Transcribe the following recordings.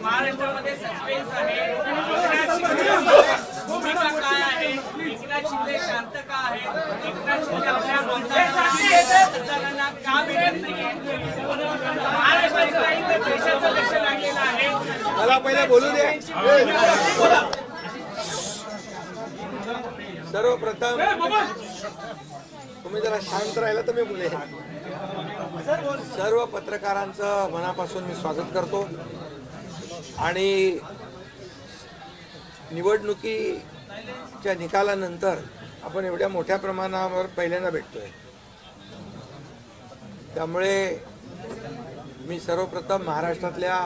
महाराष्ट्रामध्ये सस्पेन्स आहे, भूमिका काय आहे, एकनाथ शिंदे शांत का आहे, एकनाथ शिंदे आपल्या मतदारांना का भेटत नाहीये, महाराष्ट्रात काही तर देशाचं लक्ष लागलेलं आहे. मला पहिले बोलू द्या. सर्वप्रथम तुम्ही जरा शांत राहिला तर मी बोले. सर्व पत्रकारांचं मनापासून मी स्वागत करतो आणि निवडणुकीच्या निकालानंतर आपण एवढ्या मोठ्या प्रमाणावर पहिल्यांदा भेटतोय. त्यामुळे मी सर्वप्रथम महाराष्ट्रातल्या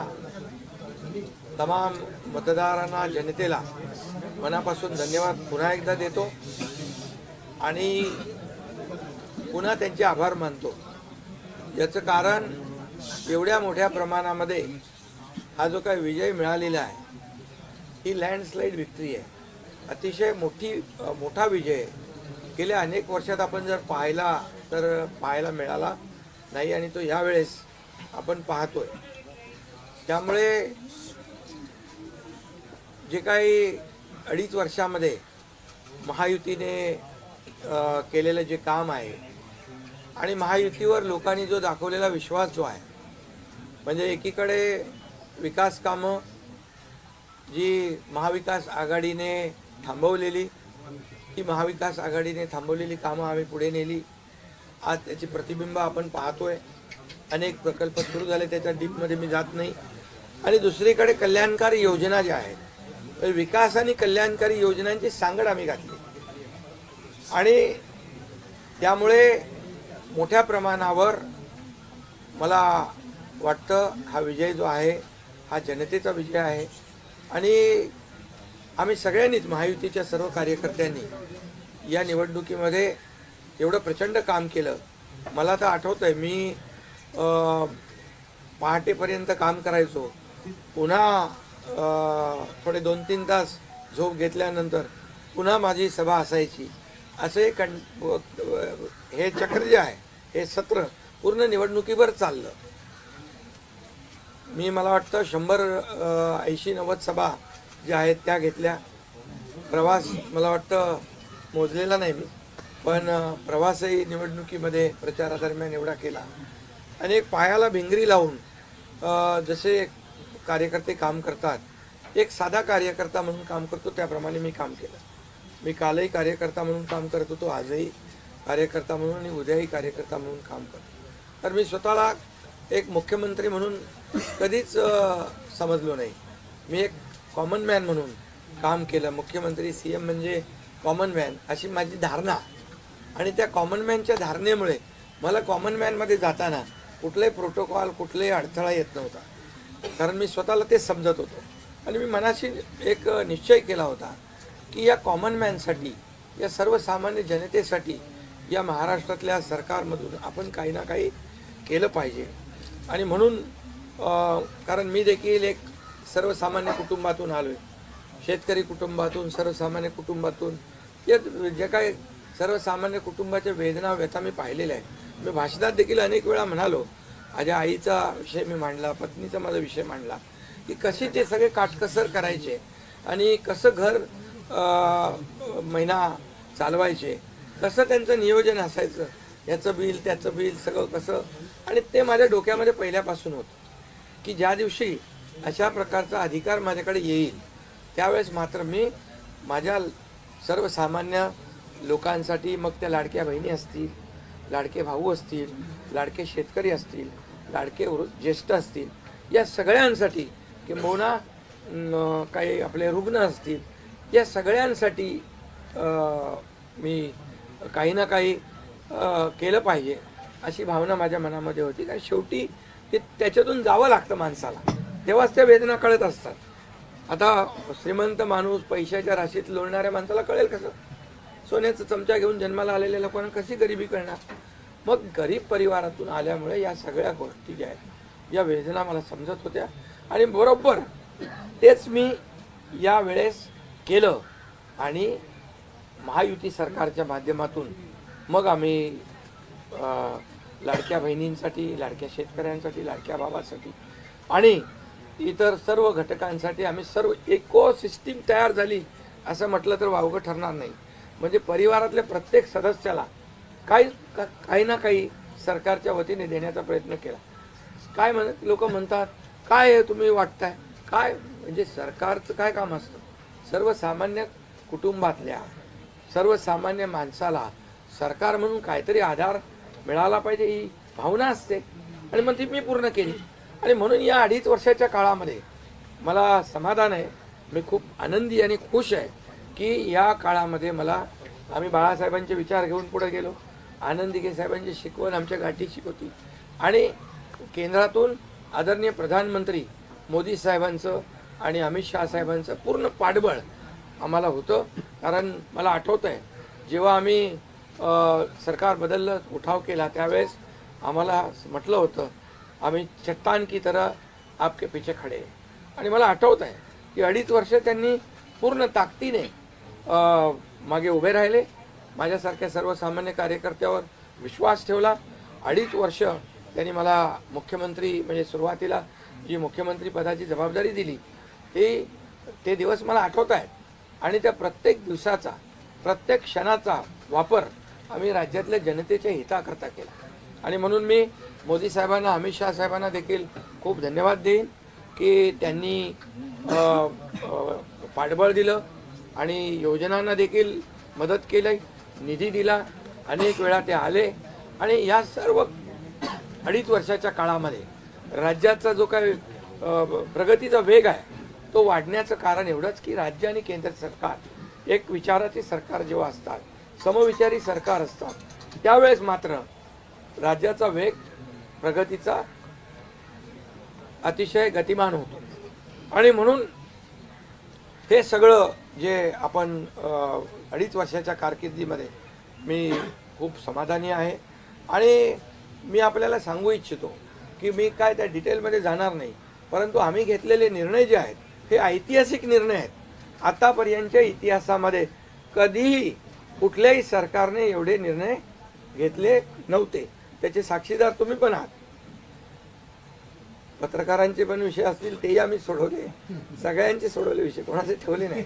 तमाम मतदारांना, जनतेला मनापासून धन्यवाद पुन्हा एकदा देतो आणि पुन्हा त्यांचे आभार मानतो. याचं कारण एवढ्या मोठ्या प्रमाणामध्ये हा जो काही विजय मिळालेला आहे ही लँडस्लाईड विक्ट्री आहे. अतिशय मोठा विजय गेल्या अनेक वर्षात आपण जर पाहायला मिळाला नाही आणि तो यावेळेस आपण पाहतोय. त्यामुळे जे काही 2.5 वर्षामध्ये महायुतीने केलेलं जे काम आहे आणि महायुतीवर लोकांनी जो दाखवलेला विश्वास जो आहे, म्हणजे एकीकडे विकास कामं जी महाविकास आघाडीने थांबवलेली, ही महाविकास आघाडीने थांबवलेली कामं आम्ही पुढे नेली. आज त्याची प्रतिबिंब आपण पाहतोय. अनेक प्रकल्प सुरू झाले, त्याच्या डीपमध्ये मी जात नाही. आणि दुसरीकडे कल्याणकारी योजना ज्या आहेत, विकास आणि कल्याणकारी योजनांची सांगड आम्ही घातली आणि त्यामुळे मोठ्या प्रमाणावर मला वाटतं हा विजय जो आहे हा जनतेचा विजय आहे. आणि आम्ही सगळ्यांनीच, महायुतीच्या सर्व कार्यकर्त्यांनी या निवडणुकीमध्ये एवढं प्रचंड काम केलं. मला तर आठवतंय मी पहाटेपर्यंत काम करायचो, पुन्हा थोडे 2-3 तास झोप घेतल्यानंतर पुन्हा माझी सभा असायची. असे हे चक्र जे आहे, हे सत्र पूर्ण निवडणुकीवर चाललं. मला वाटतं 100-80-90 सभा ज्या आहेत त्या घेतल्या. प्रवास मला वाटतं मोजलेला नाही मी, पण प्रवासही निवडणुकीमध्ये प्रचारादरम्यान एवढा केला. आणि एक पायाला भिंगरी लावून जसे कार्यकर्ते काम करतात, एक साधा कार्यकर्ता म्हणून काम करतो त्याप्रमाणे मी काम केलं. मी कालही कार्यकर्ता म्हणून काम करत होतो, आजही कार्यकर्ता म्हणून आणि उद्याही कार्यकर्ता म्हणून काम करतो. तर मी स्वतःला एक मुख्यमंत्री म्हणून कधीच समजलो नाही. मी एक कॉमन मॅन म्हणून काम केलं. मुख्यमंत्री, CM म्हणजे कॉमन मॅन अशी माझी धारणा. आणि त्या कॉमन मॅनच्या धारणेमुळे मला कॉमन मॅनमध्ये जाताना कुठलाही प्रोटोकॉल, कुठलाही अडथळा येत नव्हता, कारण मी स्वतःला ते समजत होतो. आणि मी मनाशी एक निश्चय केला होता की या कॉमन मॅनसाठी, या सर्वसामान्य जनतेसाठी या महाराष्ट्रातल्या सरकारमधून आपण काही ना काही केलं पाहिजे. आणि म्हणून कारण मी देखील एक सर्वसामान्य कुटुंबातून आलो आहे, शेतकरी कुटुंबातून, सर्वसामान्य कुटुंबातून. या जे काही सर्वसामान्य कुटुंबाच्या वेदना, व्यथा मी पाहिलेल्या आहेत. मी भाषणात देखील अनेक वेळा म्हणालो, माझ्या आईचा विषय मी मांडला, पत्नीचा माझा विषय मांडला की कशी ते सगळे काटकसर करायचे आणि कसं घर महिना चालवायचे, कसं त्यांचं नियोजन असायचं, याचं बिल त्याचं बिल सगळं कसं. आणि ते माझ्या डोक्यामध्ये पहिल्यापासून होतं की ज्या दिवशी अशा प्रकारचा अधिकार माझ्याकडे येईल त्यावेळेस मात्र मी माझ्या सर्वसामान्य लोकांसाठी, मग त्या लाडक्या बहिणी असतील, लाडके भाऊ असतील, लाडके शेतकरी असतील, लाडके ज्येष्ठ असतील, या सगळ्यांसाठी, किंबहुना काही आपले रुग्ण असतील, या सगळ्यांसाठी मी काही ना काही केलं पाहिजे अशी भावना माझ्या मनामध्ये होती. कारण शेवटी त्याच्यातून जावं लागतं माणसाला, तेव्हाच त्या वेदना कळत असतात. आता श्रीमंत माणूस, पैशाच्या राशीत लोळणाऱ्या माणसाला कळेल कसं? सोन्याचा चमचा घेऊन जन्माला आलेल्या लोकांना कशी गरिबी करणार? मग गरीब परिवारातून आल्यामुळे या सगळ्या गोष्टी ज्या आहेत, या वेदना मला समजत होत्या आणि बरोबर तेच मी या वेळेस केलं. आणि महायुती सरकारच्या माध्यमातून मग आम्ही लाडक्या बहिणींसाठी, लाडक्या शेतकऱ्यांसाठी, लाडक्या बाबासाठी आणि इतर सर्व घटकांसाठी आम्ही सर्व इको सिस्टीम तयार झाली असं म्हटलं तर वावगं ठरणार नाही. म्हणजे परिवारातल्या प्रत्येक सदस्याला काही ना काही सरकारच्या वतीने देण्याचा प्रयत्न केला. काय लोक म्हणतात काय आहे तुम्ही वाटताय काय, म्हणजे सरकारचं काय काम असतं, सर्वसामान्य कुटुंबातल्या सर्वसामान्य माणसाला सरकार म्हणून काहीतरी आधार मिळाला पाहिजे ही भावना असते आणि मग ती मी पूर्ण केली. आणि म्हणून या 2.5 वर्षाच्या काळामध्ये मला समाधान आहे, मी खूप आनंदी आणि खुश आहे की या काळामध्ये आम्ही बाळासाहेबांचे विचार घेऊन पुढे गेलो. आनंद दिघे साहेबांची शिकवण आमच्या गाठीशी होती आणि केंद्रातून आदरणीय प्रधानमंत्री मोदी साहेबांचं आणि अमित शहा साहेबांचं पूर्ण पाठबळ आम्हाला होतं. कारण मला आठवतं आहे जेव्हा आम्ही सरकार बदललं उठाव केला त्यावेळेस आम्हाला म्हटलं होतं आम्ही चट्टान की तरह आपके पीछे खडे. आणि मला आठवत आहे की 2.5 वर्ष त्यांनी पूर्ण ताकदीने मागे उभे राहिले, माझ्यासारख्या सर्वसामान्य कार्यकर्त्यावर विश्वास ठेवला. 2.5 वर्ष त्यांनी मला मुख्यमंत्री म्हणजे सुरुवातीला जी मुख्यमंत्री पदाची जबाबदारी दिली ते दिवस मला आठवत आहेत. आणि त्या प्रत्येक दिवसाचा प्रत्येक क्षणाचा वापर आम्ही राज्यातल्या जनतेच्या हिताकरता केला. आणि म्हणून मी मोदी साहेबांना अमित शहा साहेबांना देखील खूप धन्यवाद देईन की त्यांनी पाठबळ दिलं आणि योजनांना देखील मदत केली, निधी दिला, अनेक वेळा ते आले. आणि या सर्व 2.5 वर्षाच्या काळामध्ये राज्याचा जो काही प्रगतीचा वेग आहे तो वाढण्याचं कारण एवढंच की राज्य आणि केंद्र सरकार एक विचाराचे सरकार जेव्हा असतात, समविचारी सरकार असतात, त्यावेळेस मात्र राज्याचा वेग प्रगतीचा अतिशय गतिमान होतो. आणि म्हणून हे सगळं जे आपण 2.5 वर्षाच्या कारकिर्दीमध्ये मी खूप समाधानी आहे. आणि मी आपल्याला सांगू इच्छितो की मी काय त्या डिटेलमध्ये जाणार नाही, परंतु आम्ही घेतलेले निर्णय जे आहेत हे ऐतिहासिक निर्णय आहेत. आतापर्यंतच्या इतिहासामध्ये कधीही कुठल्याही सरकारने एवढे निर्णय घेतले नव्हते. त्याचे साक्षीदार तुम्ही पण आहात. पत्रकारांचे पण विषय असतील तेही आम्ही सोडवले, सगळ्यांचे सोडवले विषय, कोणाचे ठेवले नाही.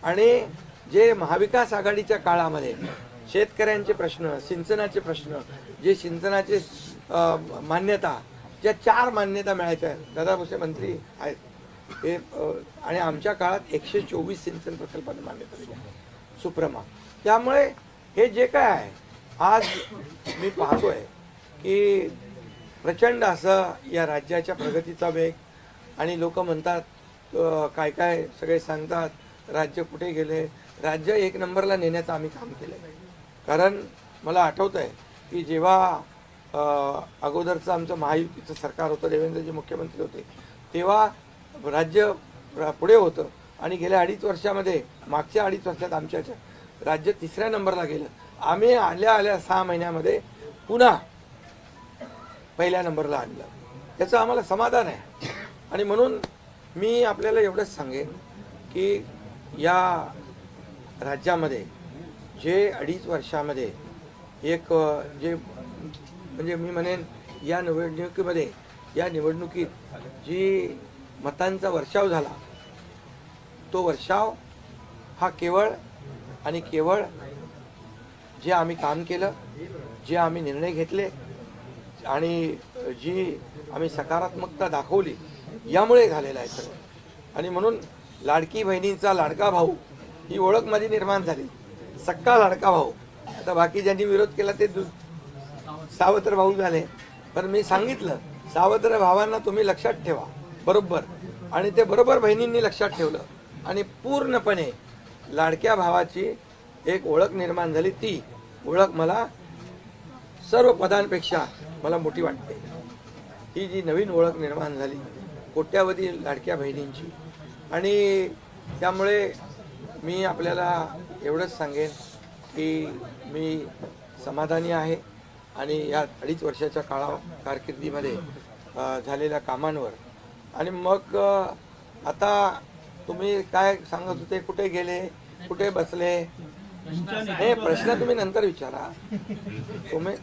आणि जे महाविकास आघाडीच्या काळामध्ये शेतकऱ्यांचे प्रश्न, सिंचनाचे प्रश्न, जे सिंचनाचे मान्यता, ज्या 4 मान्यता मिळायच्या, दादा भुसे मंत्री आहेत हे, आणि आमच्या काळात 124 सिंचन प्रकल्पांना मान्यता दिली सुप्रमा. त्यामुळे हे जे काय आहे आज मी पाहतोय की प्रचंड असं या राज्याच्या प्रगतीचा वेग. आणि लोक म्हणतात काय काय सगळे सांगतात राज्य कुठे गेले, राज्य 1 नंबरला नेण्याचं आम्ही काम केलं. कारण मला आठवत आहे की जेव्हा अगोदरचं आमचं महायुतीचं सरकार होतं, देवेंद्रजी मुख्यमंत्री होते, तेव्हा राज्य पुढे होतं. आणि गेल्या 2.5 वर्षामध्ये मागच्या 2.5 वर्षात आमच्या राज्य 3ऱ्या नंबरला गेलं. आम्ही आल्या 6 महिन्यामध्ये पुन्हा 1ल्या नंबरला आणलं. याचं आम्हाला समाधान आहे. आणि म्हणून मी आपल्याला एवढंच सांगेन की या राज्यामध्ये जे 2.5 वर्षामध्ये एक जे म्हणजे मी म्हणेन या निवडणुकीत जी मतांचा वर्षाव झाला तो वर्षाव हा केवळ आणि केवळ जे आम्ही काम केलं, जे आम्ही निर्णय घेतले आणि जी आम्ही सकारात्मकता दाखवली यामुळे झालेला आहे सगळं. आणि म्हणून लाडकी बहिणींचा लाडका भाऊ ही ओळख माझी निर्माण झाली, सक्का लाडका भाऊ. आता बाकी ज्यांनी विरोध केला ते सावत्र भाऊ झाले, पण मी सांगितलं सावत्र भावांना तुम्ही लक्षात ठेवा बरोबर. आणि ते बरोबर बहिणींनी लक्षात ठेवलं आणि पूर्णपणे लाडक्या भावाची एक ओळख निर्माण झाली. ती ओळख मला सर्व पदांपेक्षा मला मोठी वाटते. ही जी नवीन ओळख निर्माण झाली कोट्यावधी लाडक्या बहिणींची. आणि त्यामुळे मी आपल्याला एवढंच सांगेन की मी समाधानी आहे आणि या 2.5 वर्षाच्या कारकिर्दीमध्ये झालेल्या कामांवर. आणि मग आता तुम्ही काय सांगत होते, कुठे गेले, कुठे बसले, हे प्रश्न तुम्ही नंतर विचारा. तुम्ही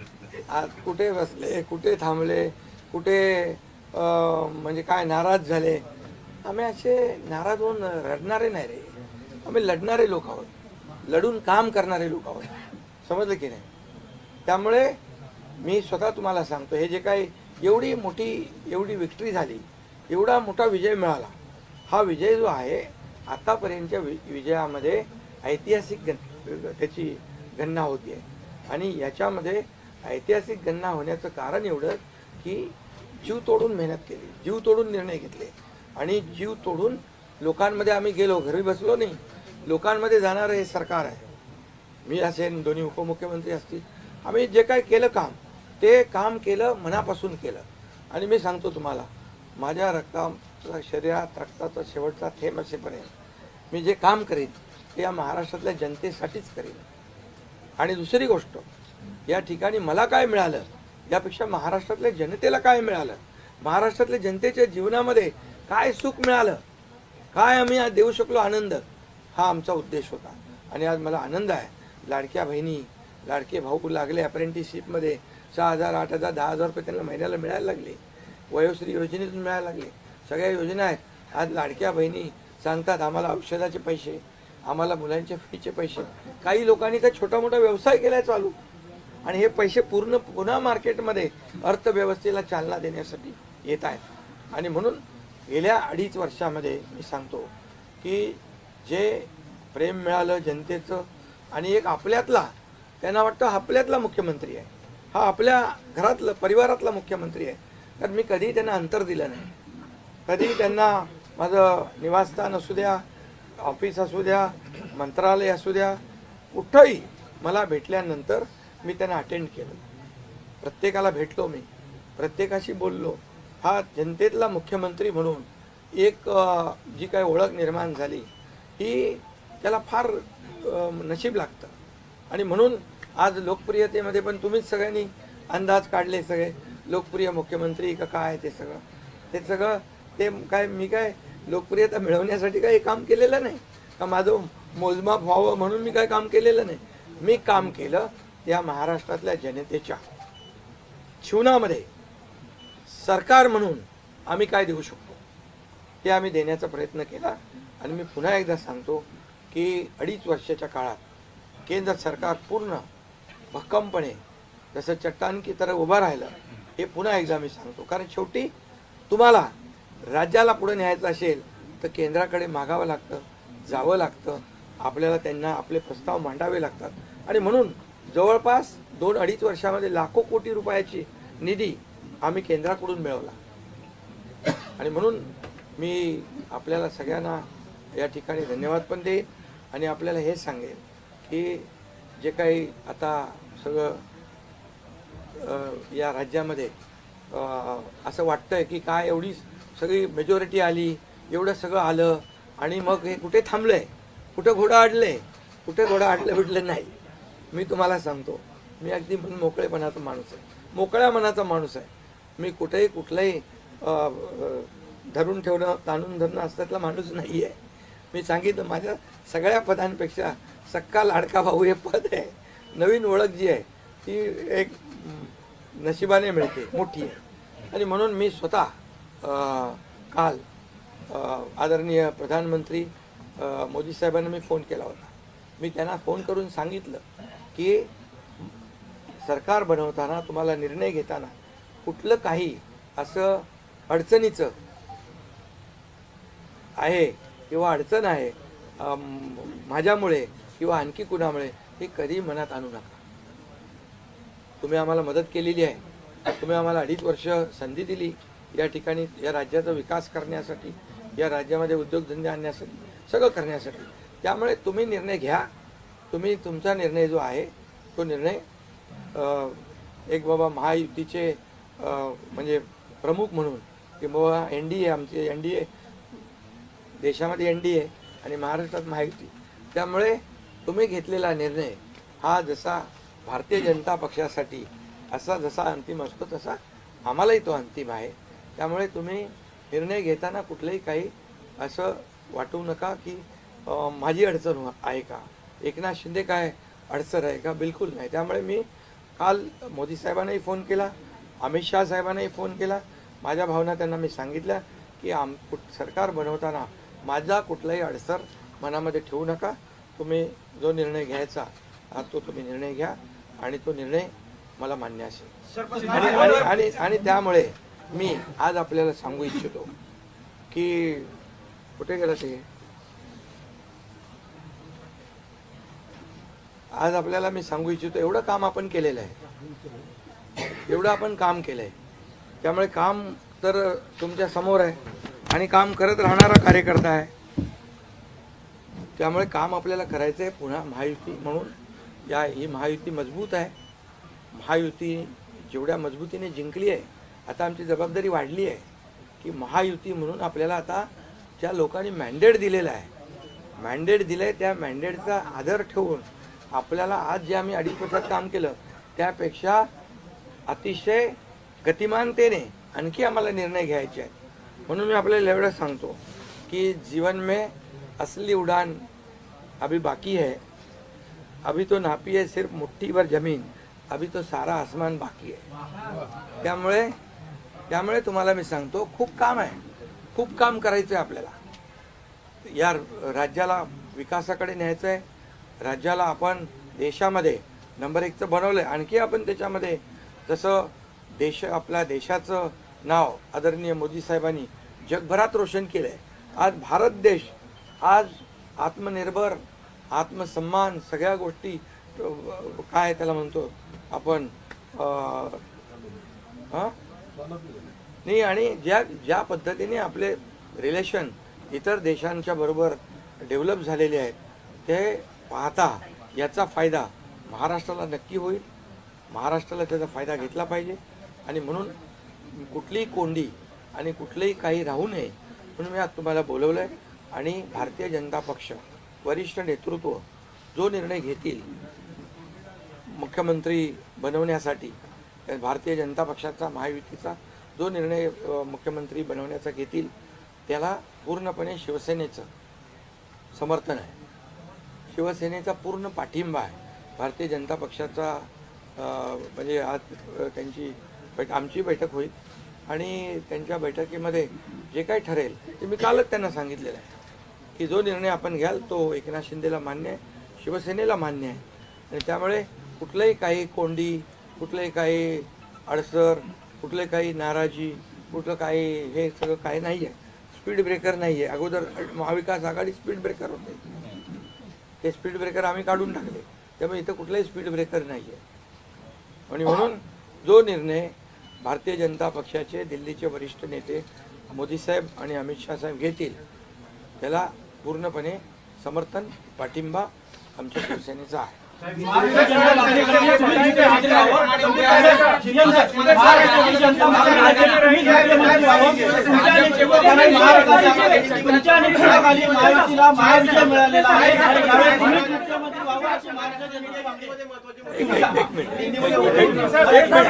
कुठे बसले, कुठे थांबले, कुठे म्हणजे काय नाराज झाले, आम्ही असे नाराज होऊन रडणारे नाही रे, आम्ही लढणारे लोक आहोत, लढून काम करणारे लोक आहोत, समजलं की नाही. त्यामुळे मी स्वतः तुम्हाला सांगतो, हे जे काही एवढी मोठी एवढी विक्ट्री झाली, एवढा मोठा विजय मिळाला, हा विजय जो आहे आतापर्यंतच्या विजयामध्ये ऐतिहासिक त्याची गणना होती आहे. आणि याच्यामध्ये ऐतिहासिक गणना होण्याचं कारण एवढं की जीव तोडून मेहनत केली, जीव तोडून निर्णय घेतले आणि जीव तोडून लोकांमध्ये आम्ही गेलो, घरी बसलो नाही, लोकांमध्ये जाणारं हे सरकार आहे. मी असेल, दोन्ही उपमुख्यमंत्री असतील, आम्ही जे काय केलं काम, ते काम केलं, मनापासून केलं. आणि मी सांगतो तुम्हाला, माझ्या शरीरात रक्ताचा शेवटचा थेंब असेपर्यंत मी जे काम करेन ते या महाराष्ट्रातल्या जनतेसाठीच करेन. आणि दुसरी गोष्ट, या ठिकाणी मला काय मिळालं यापेक्षा महाराष्ट्रातल्या जनतेला काय मिळालं, महाराष्ट्रातल्या जनतेच्या जीवनामध्ये काय सुख मिळालं, काय आम्ही आज देऊ शकलो आनंद, हा आमचा उद्देश होता. आणि आज मला आनंद आहे, लाडक्या बहिणी लाडके भाऊ लागले अप्रेंटिसशिपमध्ये, 6,000 8,000 10,000 रुपये त्यांना महिन्याला मिळायला लागले, वयोश्री योजनेतून मिळायला लागले, सगळ्या योजना आहेत. आज लाडक्या बहिणी सांगतात आम्हाला औषधाचे पैसे, आम्हाला मुलांच्या फीचे पैसे. काही लोकांनी तर छोटा मोठा व्यवसाय केलाय चालू, आणि हे पैसे पुन्हा मार्केटमध्ये अर्थव्यवस्थेला चालना देण्यासाठी येत आहेत. आणि म्हणून गेल्या 2.5 वर्षामध्ये मी सांगतो की जे प्रेम मिळालं जनतेचं, आणि एक आपल्यातला, त्यांना वाटतं आपल्यातला मुख्यमंत्री आहे, हा आपल्या घरातला परिवारातला मुख्यमंत्री आहे. तर मी कधीही त्यांना अंतर दिलं नाही, कधीही त्यांना माझं निवासस्थान असू द्या, ऑफिस असू द्या, मंत्रालय असू द्या, कुठंही मला भेटल्यानंतर मी त्यांना अटेंड केलं, प्रत्येकाला भेटलो, मी प्रत्येकाशी बोललो. हा जनतेतला मुख्यमंत्री म्हणून एक जी काही ओळख निर्माण झाली, ही त्याला फार नशीब लागतं. आणि म्हणून आज लोकप्रियतेमध्ये पण तुम्हीच सगळ्यांनी अंदाज काढले, सगळे लोकप्रिय मुख्यमंत्री का काय, ते सगळं ते काय, मी काय लोकप्रियता मिळवण्यासाठी काही काम केलेलं नाही, का माझं मोजमाप व्हावं म्हणून मी काय काम केलेलं नाही. मी काम केलं त्या महाराष्ट्रातल्या जनतेच्या जीवनामध्ये सरकार म्हणून आम्ही काय देऊ शकतो ते आम्ही देण्याचा प्रयत्न केला. आणि मी पुन्हा एकदा सांगतो की 2.5 वर्षाच्या काळात केंद्र सरकार पूर्ण भक्कमपणे जसं चट्टान की तरह उभं राहिलं, हे पुन्हा एकदा मी सांगतो. कारण शेवटी तुम्हाला राज्याला पुढे न्यायचं असेल तर केंद्राकडे मागावं लागतं, जावं लागतं, आपल्याला त्यांना आपले प्रस्ताव मांडावे लागतात. आणि म्हणून जवळपास 2-2.5 वर्षामध्ये लाखो कोटी रुपयाची निधी आम्ही केंद्राकडून मिळवला. आणि म्हणून मी आपल्याला सगळ्यांना या ठिकाणी धन्यवाद पण देईन आणि आपल्याला हे सांगेन की जे काही आता सगळं या राज्यामध्ये असं वाटतंय की काय एवढी सगळी मेजॉरिटी आली, एवढं सगळं आलं आणि मग हे कुठे थांबलंय, कुठं घोडं अडलंय, कुठे घोडं अडलं बिडलं नाही. मी तुम्हाला सांगतो, मी अगदी मोकळेपणाचा माणूस आहे, मोकळ्या मनाचा माणूस आहे. मी कुठेही कुठलंही धरून ठेवणं, ताणून धरणं असल्यातला माणूस नाही आहे. मी सांगितलं, माझ्या सगळ्या पदांपेक्षा सक्का लाडका भाऊ हे पद आहे. नवीन ओळख जी आहे ती एक नशिबाने मिळते, मोठी आहे. आणि म्हणून मी स्वतः काल आदरणीय प्रधानमंत्री मोदी साहेबांना मी फोन केला होता. मी त्यांना फोन करून सांगितलं की सरकार बनवताना, तुम्हाला निर्णय घेताना कुठलं काही असं अडचणीचं आहे किंवा अडचण आहे माझ्यामुळे किंवा आणखी कुणामुळे, हे कधी मनात आणू नका. तुम्ही आम्हाला मदत केलेली आहे, तुम्ही आम्हाला 2.5 वर्ष संधी दिली या ठिकाणी या राज्याचा विकास करण्यासाठी, या राज्यामध्ये उद्योगधंदे आणण्यासाठी, सगळं करण्यासाठी. त्यामुळे तुम्ही निर्णय घ्या. तुम्ही तुमचा निर्णय जो आहे तो निर्णय एक बाबा महायुतीचे म्हणजे प्रमुख म्हणून की बाबा NDA, आमचे NDA, देशामध्ये NDA आणि महाराष्ट्रात महायुती. त्यामुळे तुम्ही घेतलेला निर्णय हा जसा भारतीय जनता पक्षासाठी असा जसा अंतिम असतो तसा आम्हालाही तो अंतिम आहे. त्यामुळे तुम्ही निर्णय घेताना कुठलंही काही असं वाटू नका की माझी अडचण आहे का, एकनाथ शिंदे काय अडचण आहे का, बिलकुल नाही. त्यामुळे मी काल मोदी साहेबांनाही फोन केला, अमित शाह साहेबांनाही फोन केला, माझ्या भावना त्यांना मी सांगितल्या की सरकार बनवताना माझा कुठलाही अडसर मनामध्ये ठेवू नका. तुम्ही जो निर्णय घ्यायचा तो तुम्ही निर्णय घ्या आणि तो निर्णय मला मान्य असेल. आणि त्यामुळे मी आज आपल्याला सांगू इच्छितो की कुठे गेलं ते, आज आपल्याला मी सांगू इच्छितो एवढं काम आपण केलेलं आहे, एवढं आपण काम केलं आहे. त्यामुळे काम तर तुमच्या समोर आहे आणि काम करत राहणारा कार्यकर्ता आहे. त्यामुळे काम आपल्याला करायचं आहे. पुन्हा महायुती म्हणून ही महायुती मजबूत आहे. महायुती जेवढ्या मजबूतीने जिंकली आहे, आता आमची जबाबदारी वाढली आहे की महायुती म्हणून आपल्याला आता ज्या लोकांनी मॅन्डेट दिलेला आहे, मॅन्डेट दिलं आहे, त्या मॅन्डेटचा आदर ठेवून आपल्याला आज जे आम्ही 2.5 वर्षात काम केलं त्यापेक्षा अतिशय गतिमानतेने आणखी आम्हाला निर्णय घ्यायचे आहेत. म्हणून मी आपल्याला एवढं सांगतो कि जीवन में असली उड़ान अभी बाकी है. अभी तो नापी है सिर्फ मुट्ठी भर जमीन, अभी तो सारा आसमान बाकी है. त्यामुळे तुम्हाला मी सांगतो खूप काम आहे, खूप काम करायचं आहे आपल्याला. या राज्याला विकासाकडे न्यायचं आहे. राज्याला आपण देशामध्ये नंबर 1 बनवलंय. आणखी आपण त्याच्यामध्ये जसं आपल्या देशाचं नाव आदरणीय मोदी साहेबांनी जगभरात रोशन केलंय. आज भारत देश आज आत्मनिर्भर, आत्मसन्मान सगळ्या गोष्टी काय त्याला म्हणतो आपण नाही. आणि ज्या पद्धतीने आपले रिलेशन इतर देशांच्या बरोबर डेव्हलप झालेले आहेत ते पाहता याचा फायदा महाराष्ट्राला नक्की होईल. महाराष्ट्राला त्याचा फायदा घेतला पाहिजे आणि म्हणून कुठलीही कोंडी आणि कुठलेही काही राहू नये म्हणून मी आज तुम्हाला बोलवलंय. आणि भारतीय जनता पक्ष वरिष्ठ नेतृत्व जो निर्णय घेतील मुख्यमंत्री बनवण्यासाठी, भारतीय जनता पक्षाचा महायुतीचा जो निर्णय मुख्यमंत्री बनवण्याचा घेतील त्याला पूर्णपणे शिवसेनेचं समर्थन आहे, शिवसेनेचा पूर्ण पाठिंबा आहे. भारतीय जनता पक्षाचा म्हणजे आज आमची बैठक होईल आणि त्यांच्या बैठकीमध्ये जे काही ठरेल ते मी कालच त्यांना सांगितलेलं आहे की जो निर्णय आपण घ्याल तो एकनाथ शिंदेला मान्य आहे, शिवसेनेला मान्य आहे. आणि त्यामुळे कुठलंही काही कोंडी, कुठलंही काही अडसर, कुठले काही नाराजी, कुठलं काही हे सगळं काही नाही आहे. स्पीड ब्रेकर नाही आहे. अगोदर महाविकास आघाडी स्पीड ब्रेकर होते, ते स्पीड ब्रेकर आम्ही काढून टाकले. त्यामुळे इथं कुठलाही स्पीड ब्रेकर नाही आहे. आणि म्हणून जो निर्णय भारतीय जनता पक्षाचे दिल्लीचे वरिष्ठ नेते मोदी साहेब आणि अमित शाह साहेब घेतील त्याला पूर्णपणे समर्थन, पाठिंबा आमच्या शिवसेनेचा आहे.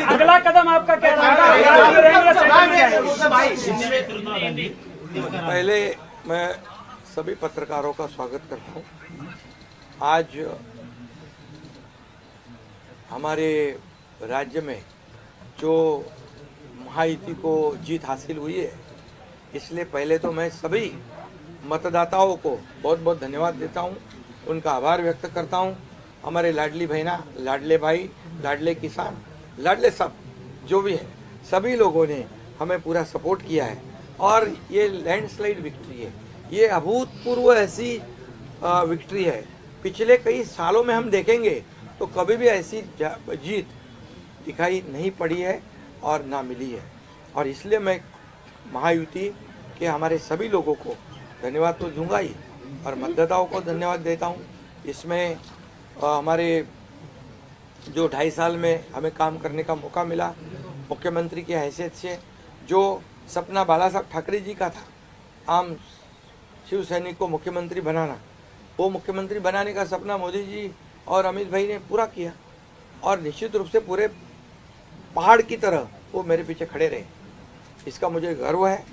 अगला कदम आपका क्या पहले मैं सभी पत्रकारों का स्वागत करता हूं. आज हमारे राज्य में जो महायुति को जीत हासिल हुई है, इसलिए पहले तो मैं सभी मतदाताओं को बहुत बहुत धन्यवाद देता हूं, उनका आभार व्यक्त करता हूं. हमारे लाडली बहना, लाडले भाई, लाडले किसान, लाडले सब जो भी है, सभी लोगों ने हमें पूरा सपोर्ट किया है. और ये लैंडस्लाइड विक्ट्री है, ये अभूतपूर्व ऐसी विक्ट्री है. पिछले कई सालों में हम देखेंगे तो कभी भी ऐसी जीत दिखाई नहीं पड़ी है और ना मिली है. और इसलिए मैं महायुति के हमारे सभी लोगों को धन्यवाद तो दूंगा ही और मतदाताओं को धन्यवाद देता हूं. इसमें हमारे जो 2.5 साल में हमें काम करने का मौका मिला, मुख्यमंत्री की हैसियत से जो सपना बाला साहब ठाकरे जी का था, आम शिव सैनिक को मुख्यमंत्री बनाना, वो मुख्यमंत्री बनाने का सपना मोदी जी और अमित भाई ने पूरा किया. और निश्चित रूप से पूरे पहाड़ की तरह वो मेरे पीछे खड़े रहे. इसका मुझे गर्व है,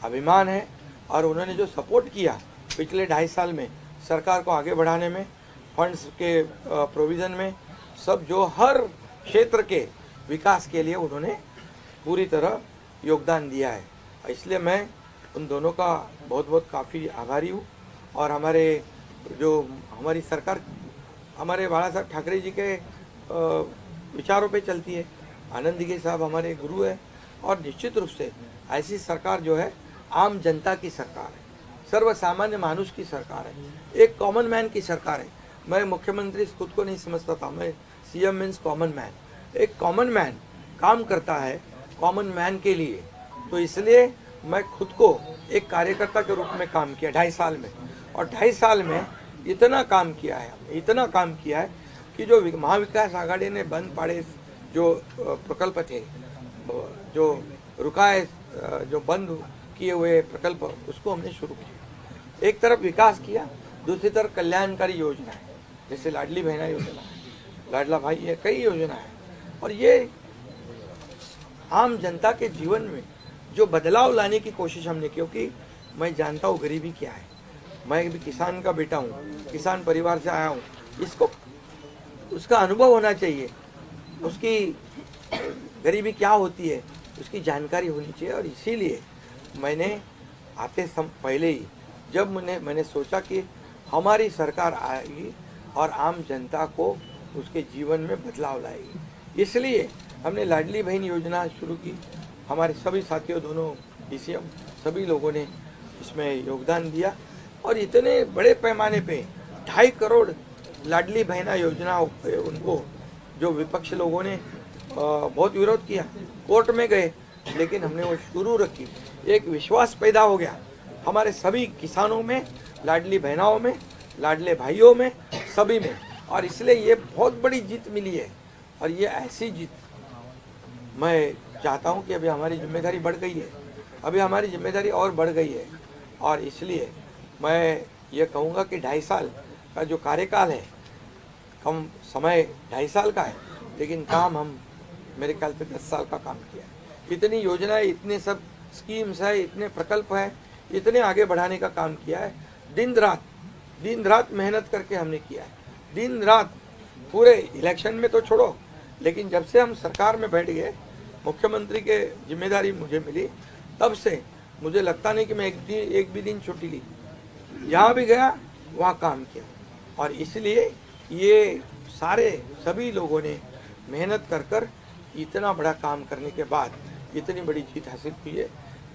अभिमान है. और उन्होंने जो सपोर्ट किया पिछले 2.5 साल में सरकार को आगे बढ़ाने में, फंड्स के प्रोविज़न में, सब जो हर क्षेत्र के विकास के लिए उन्होंने पूरी तरह योगदान दिया है. इसलिए मैं उन दोनों का बहुत बहुत काफ़ी आभारी हूँ। और हमारी सरकार हमारे बाला साहब ठाकरे जी के विचारों पे चलती है। आनंद दिघे साहब हमारे गुरु है और निश्चित रूप से ऐसी सरकार जो है आम जनता की सरकार है, सर्वसामान्य मानुष की सरकार है, एक कॉमन मैन की सरकार है। मैं मुख्यमंत्री खुद को नहीं समझता था, मैं सीएम मीन्स कॉमन मैन। एक कॉमन मैन काम करता है कॉमन मैन के लिए, तो इसलिए मैं खुद को एक कार्यकर्ता के रूप में काम किया 2.5 साल में। और 2.5 साल में इतना काम किया है कि जो महाविकास आघाड़ी ने बंद पड़े जो प्रकल्प थे, जो रुकाए, जो बंद किए हुए प्रकल्प, उसको हमने शुरू किया। एक तरफ विकास किया, दूसरी तरफ कल्याणकारी योजना है, जैसे लाडली बहना योजना है, लाडला भाई है, कई योजना है। और ये आम जनता के जीवन में जो बदलाव लाने की कोशिश हमने की, क्योंकि मैं जानता हूँ गरीबी क्या है। मैं भी किसान का बेटा हूँ, किसान परिवार से आया हूँ। इसको उसका अनुभव होना चाहिए, उसकी गरीबी क्या होती है उसकी जानकारी होनी चाहिए। और इसीलिए मैंने आते पहले ही जब मैंने सोचा कि हमारी सरकार आएगी और आम जनता को उसके जीवन में बदलाव लाएगी, इसलिए हमने लाडली बहन योजना शुरू की। हमारे सभी साथियों, दोनों डीसीएम, सभी लोगों ने इसमें योगदान दिया और इतने बड़े पैमाने पे 2.5 करोड़ लाडली बहना योजना उनको जो विपक्ष लोगों ने बहुत विरोध किया, कोर्ट में गए, लेकिन हमने वो शुरू रखी। एक विश्वास पैदा हो गया हमारे सभी किसानों में, लाडली बहनाओं में, लाडले भाइयों में, सभी में। और इसलिए ये बहुत बड़ी जीत मिली है। और ये ऐसी जीत मैं चाहता हूँ कि अभी हमारी जिम्मेदारी बढ़ गई है, अभी हमारी जिम्मेदारी और बढ़ गई है। और इसलिए मैं ये कहूँगा कि 2.5 साल का जो कार्यकाल है, कम समय 2.5 साल का है, लेकिन काम हम मेरे ख्याल से 10 साल का काम किया है। इतनी योजनाएं, इतने सब स्कीम्स है, इतने प्रकल्प है, इतने आगे बढ़ाने का काम किया है। दिन रात मेहनत करके हमने किया है, दिन रात। पूरे इलेक्शन में तो छोड़ो, लेकिन जब से हम सरकार में बैठ गए, मुख्यमंत्री के जिम्मेदारी मुझे मिली, तब से मुझे लगता नहीं कि मैं एक भी दिन छुट्टी ली। जहाँ भी गया वहाँ काम किया। और इसलिए ये सभी लोगों ने मेहनत कर इतना बड़ा काम करने के बाद इतनी बड़ी जीत हासिल की है।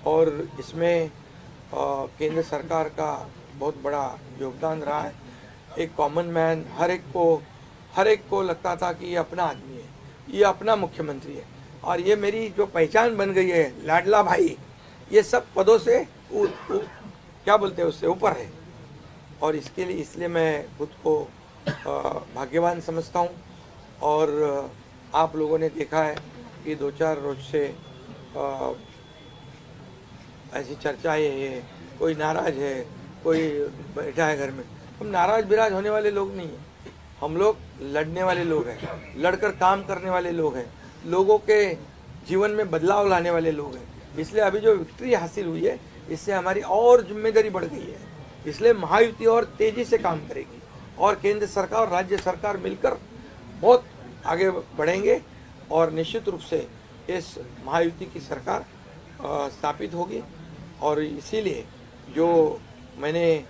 और इसमें केंद्र सरकार का बहुत बड़ा योगदान रहा है। एक कॉमन मैन, हर एक को लगता था कि ये अपना आदमी है, ये अपना मुख्यमंत्री है। और ये मेरी जो पहचान बन गई है, लाडला भाई, ये सब पदों से क्या बोलते हैं उससे ऊपर है। और इसलिए मैं खुद को भाग्यवान समझता हूँ। और आप लोगों ने देखा है कि 2-4 रोज से ऐसी चर्चाएं है, कोई नाराज है, कोई बैठा है घर में। हम नाराज बिराज होने वाले लोग नहीं हैं, हम लोग लड़ने वाले लोग हैं, लड़कर काम करने वाले लोग हैं, लोगों के जीवन में बदलाव लाने वाले लोग हैं। इसलिए अभी जो विक्ट्री हासिल हुई है, इससे हमारी और जिम्मेदारी बढ़ गई है। इसलिए महायुति और तेजी से काम करेगी और केंद्र सरकार और राज्य सरकार मिलकर बहुत आगे बढ़ेंगे और निश्चित रूप से इस महायुति की सरकार स्थापित होगी। और इसीलिए जो मैंने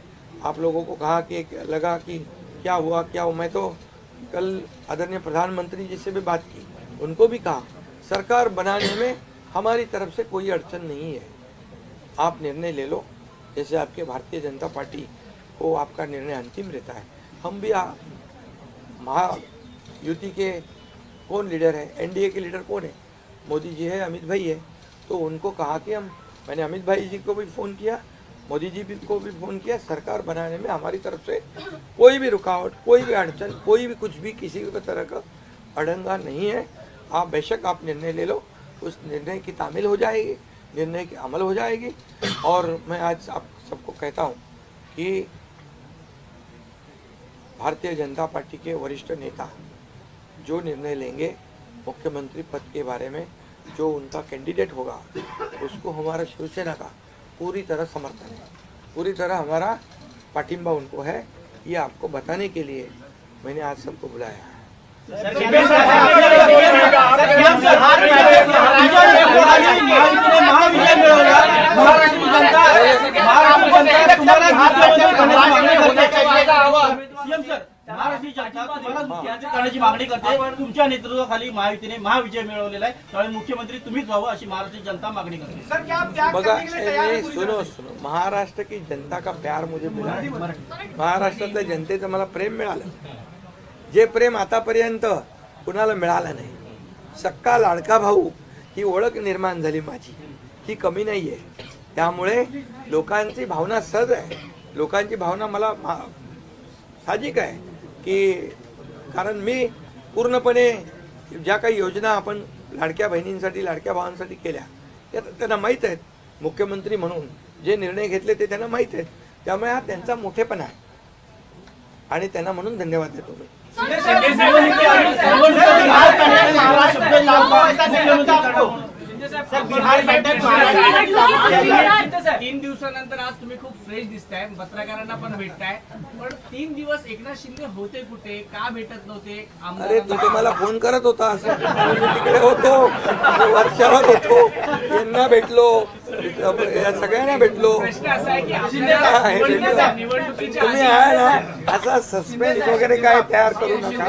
आप लोगों को कहा कि लगा कि क्या हुआ, मैं तो कल आदरणीय प्रधानमंत्री जी से भी बात की, उनको भी कहा सरकार बनाने में हमारी तरफ से कोई अड़चन नहीं है, आप निर्णय ले लो। जैसे आपके भारतीय जनता पार्टी को आपका निर्णय अंतिम रहता है। हम भी महायुति के कौन लीडर है, एनडीए के लीडर कौन है, मोदी जी है, अमित भाई है। तो उनको कहा कि मैंने अमित भाई जी को भी फ़ोन किया, मोदी जी को भी फ़ोन किया, सरकार बनाने में हमारी तरफ से कोई भी रुकावट, कोई भी अड़चन, कोई भी कुछ भी किसी भी तरह का अड़ंगा नहीं है। आप बेशक आप निर्णय ले लो, उस निर्णय की तामील हो जाएगी, निर्णय की अमल हो जाएगी। और मैं आज आप सबको कहता हूँ कि भारतीय जनता पार्टी के वरिष्ठ नेता जो निर्णय लेंगे मुख्यमंत्री पद के बारे में, जो उनका कैंडिडेट होगा, उसको हमारा शिवसेना का पूरी तरह समर्थन है, पूरी तरह हमारा पाठिंबा उनको है। ये आपको बताने के लिए मैंने आज सबको बुलाया है। करण्याची मागणी करते. तुमच्या नेतृत्वाखाली महायुतीने महाविजय मिळवलेला आहे, त्यामुळे मुख्यमंत्री तुम्हीच व्हावं अशी महाराष्ट्राची जनता मागणी करते. बघा सुनो सुनो, महाराष्ट्र की जनता का प्यार मुझे मिला है. महाराष्ट्रातल्या जनतेचं मला प्रेम मिळालं, जे प्रेम आतापर्यंत कुणाला मिळालं नाही. सक्का लाडका भाऊ ही ओळख निर्माण झाली माझी, ही कमी नाहीये. त्यामुळे लोकांची भावना सहज आहे, लोकांची भावना मला साहजिक आहे की कारण मी पूर्णपणे ज्या काही योजना आपण लाडक्या बहिणींसाठी लाडक्या भावांसाठी केल्या त्या त्यांना माहीत आहेत. मुख्यमंत्री म्हणून जे निर्णय घेतले ते त्यांना माहीत आहेत. त्यामुळे हा त्यांचा मोठेपणा आहे आणि त्यांना म्हणून धन्यवाद देतो मी. 3 दिवसानंतर आज तुम्ही खूप फ्रेश दिसताय, पत्रकारांना पण भेटताय. पण 3 दिवस एकनाथ शिंदे होते कुठे, का भेटत नव्हते? अरे तू तर मला फोन करत होता, असं मी तिकडे होतो, वर्षावर होतो, यांना भेटलो, या सगळ्यांना भेटलो. प्रश्न असा आहे की निवडणुकीच्या तुम्ही आहे ना असा सस्पेन्स वगैरे काय तयार करू नका.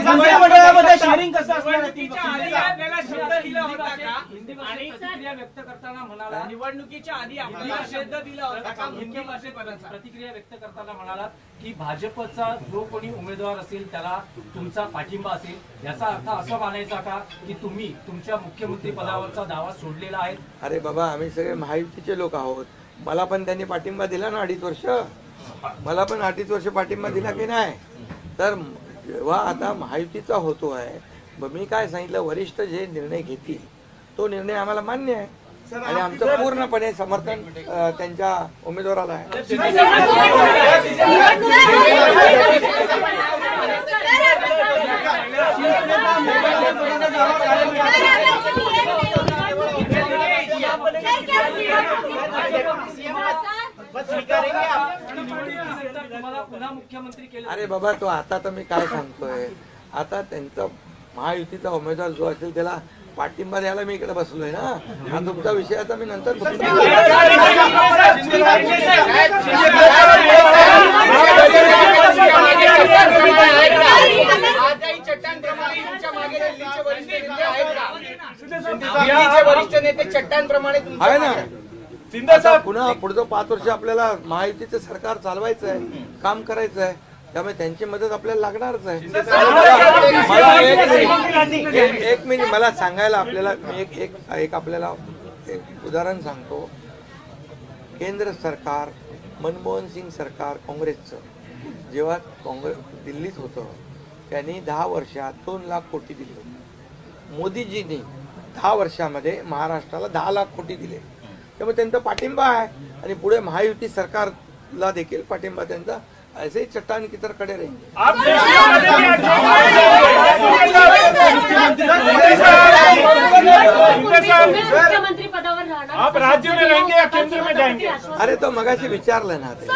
मंत्रिमंडळामध्ये शेअरिंग कसं असणार? आपल्याला शब्द दिला होता का? आणि प्रतिक्रिया व्यक्त करताना म्हणाला, निवडणुकीच्या आधी आपल्याला शब्द दिला होता का मुख्यमंत्रीपदाचा? प्रतिक्रिया व्यक्त करताना म्हणाला की भाजपचा जो कोणी उमेदवार असेल त्याला तुमचा पाठिंबा असेल, याचा अर्थ असं मानायचा का की तुम्ही तुमच्या मुख्यमंत्री पदावरचा दावा सोडलेला आहे? अरे बाबा, आम्ही सगळे महायुतीचे लोक आहोत. मला पण त्यांनी पाठिंबा दिला ना 2.5 वर्ष, मला पण 2.5 वर्ष पाठिंबा दिला की नाही. तर जेव्हा आता महायुतीचा होतो आहे, मग मी काय सांगितलं, वरिष्ठ जे निर्णय घेतील तो निर्णय आम्हाला मान्य आहे आणि आमचं पूर्णपणे समर्थन त्यांच्या उमेदवाराला आहे. अरे बाबा, तो आता तर मी काय सांगतोय, आता त्यांचा महायुतीचा उमेदवार जो असेल त्याला पाठिंबा द्यायला मी इकडे बसलोय ना. हा तुमचा विषय आता मी नंतर आहे ना. पुन्हा पुढचं 5 वर्ष आपल्याला महायुतीचं सरकार चालवायचं आहे, काम करायचं आहे, त्यामुळे त्यांची मदत आपल्याला लागणारच आहे. मला एक मिनिट मला सांगायला, आपल्याला मी एक आपल्याला एक उदाहरण सांगतो. केंद्र सरकार, मनमोहन सिंग सरकार काँग्रेसचं, जेव्हा काँग्रेस दिल्लीत होतं त्यांनी 10 वर्षात 2 लाख कोटी दिले होते. मोदीजींनी 10 वर्षामध्ये महाराष्ट्राला 10 लाख कोटी दिले. त्यामुळे त्यांचा पाठिंबा आहे आणि पुढे महायुती सरकारला देखील पाठिंबा त्यांचा ऐसे ही चट्टान की तरह खड़े रहेंगे. मुख्यमंत्री पदावर राहणार, आप राज्य में रहेंगे या केंद्र में जाएंगे? अरे तो मगाशी विचारलं ना ते.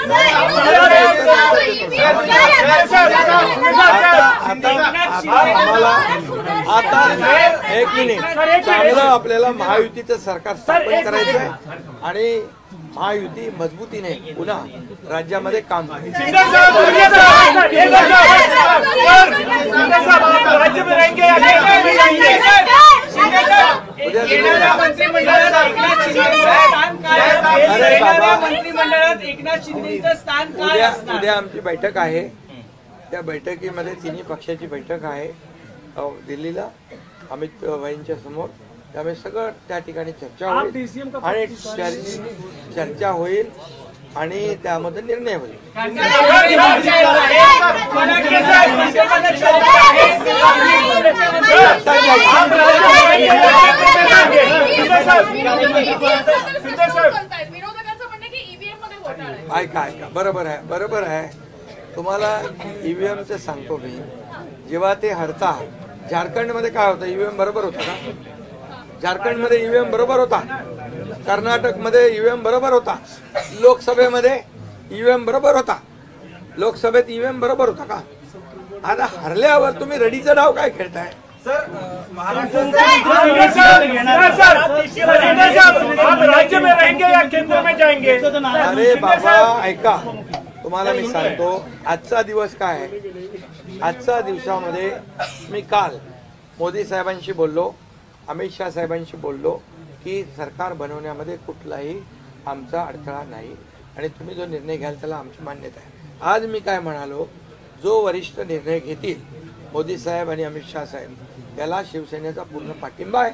आता एक मिनिट, चांगलं आपल्याला महायुतीचं सरकार स्थापन करायचं आहे आणि महायुती मजबूतीने पुन्हा राज्यामध्ये काम करेल. मंत्रिमंडळात एकनाथ शिंदेचं स्थान काय असणार? उद्या आमची बैठक आहे. त्या बैठकीमध्ये तिन्ही पक्षाची बैठक आहे दिल्लीला अमित भाईंच्या समोर. त्यामुळे सगळं त्या ठिकाणी चर्चा होईल आणि चर्चा होईल आणि त्यामध्ये निर्णय होईल. ऐका ऐका, बरोबर आहे, बरोबर आहे. तुम्हाला ईव्हीएमचं सांगतो मी. जेव्हा ते हरता, झारखंडमध्ये काय होतं, ईव्हीएम बरोबर होता का? झारखंडमध्ये ईव्हीएम बरोबर होता, कर्नाटकमध्ये ईव्हीएम बरोबर होता, लोकसभेमध्ये ईव्हीएम बरोबर होता, लोकसभेत ईव्हीएम बरोबर होता का? आता हरल्यावर तुम्ही रडीचा डाव काय खेळताय? आप राज्य में रहेंगे या केंद्र में जाएंगे? अरे बाबा ऐका, तुम्हाला मी सांगतो आजचा दिवस काय आहे. आजच्या दिवसामध्ये मी काल मोदी साहेबांशी बोललो, अमित शाह साहेबांशी बोललो की सरकार बनवण्यामध्ये कुठलाही आमचा अडथळा नाही आणि तुम्ही जो निर्णय घ्याल त्याला आमची मान्यता आहे. आज मी काय म्हणालो, जो वरिष्ठ निर्णय घेतील मोदी साहेब आणि अमित शाह साहेब त्याला शिवसेनेचा पूर्ण पाठिंबा आहे,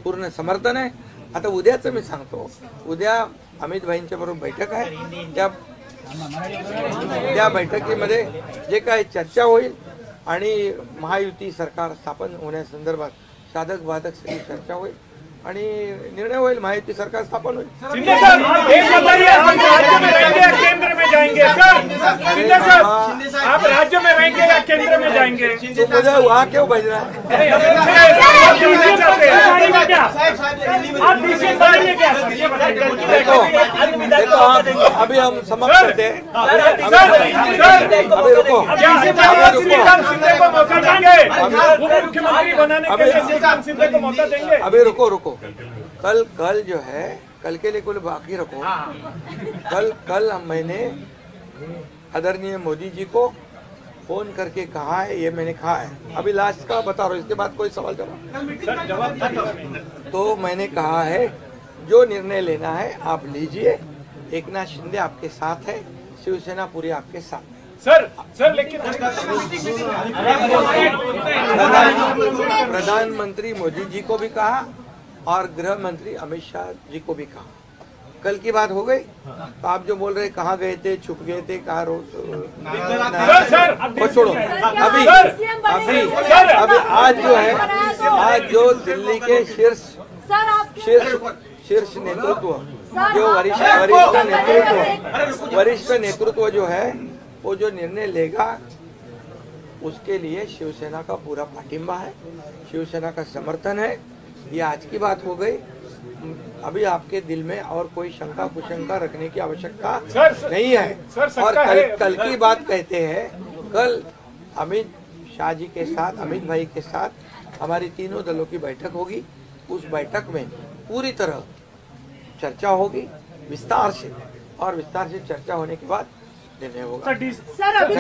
पूर्ण समर्थन आहे. आता उद्याचं मी सांगतो, उद्या अमित भाईंच्या बरोबर बैठक आहे, त्या बैठकीमध्ये जे काही चर्चा होईल आणि महायुती सरकार स्थापन होण्यासंदर्भात साधक बाधक सगळी चर्चा होईल आणि निर्णय होईल, महायुती सरकार स्थापन होईल. शिंदे साहब, एक बताइए, आप राज्य में रहेंगे या केंद्र में जाएंगे? सर शिंदे साहब, आप राज्य में रहेंगे या केंद्र में जाएंगे? तो मुझे वहाँ क्यों भेज रहा है? आप डीसी बनेंगे क्या? देखो अभी हम समाप्त करते हैं. अभी रुको, शिंदे को मौका देंगे, उप मुख्यमंत्री बनाने के लिए श्रीकांत शिंदे को मौका देंगे. अभी रुको. कल जो है, कल के लिए कुल बाकी रखो. कल मैंने आदरणीय मोदी जी को फोन करके कहा है, ये मैंने कहा है. अभी लास्ट का बता रहा हूँ, इसके बाद कोई सवाल जवाब. तो मैंने कहा है जो निर्णय लेना है आप लीजिए, एकनाथ शिंदे आपके साथ है, शिवसेना पूरी आपके साथ है. सर लेकिन प्रधानमंत्री मोदी जी को भी कहा और गृह मंत्री अमित शाह जी को भी कहा. कल की बात हो गई. तो आप जो बोल रहे कहाँ गए थे, छुप गए थे, कहाँ वो छोड़ो. अभी आज जो है, आज जो दिल्ली के शीर्ष नेतृत्व, जो वरिष्ठ नेतृत्व जो है, वो जो निर्णय लेगा उसके लिए शिवसेना का पूरा पाठिंबा है, शिवसेना का समर्थन है. ये आज की बात हो गई. अभी आपके दिल में और कोई शंका कुशंका रखने की आवश्यकता नहीं है. और कल की बात कहते हैं, कल अमित शाह जी के साथ, अमित भाई के साथ हमारी तीनों दलों की बैठक होगी. उस बैठक में पूरी तरह चर्चा होगी विस्तार से, और विस्तार से चर्चा होने के बाद निर्णय होगा. सर अभी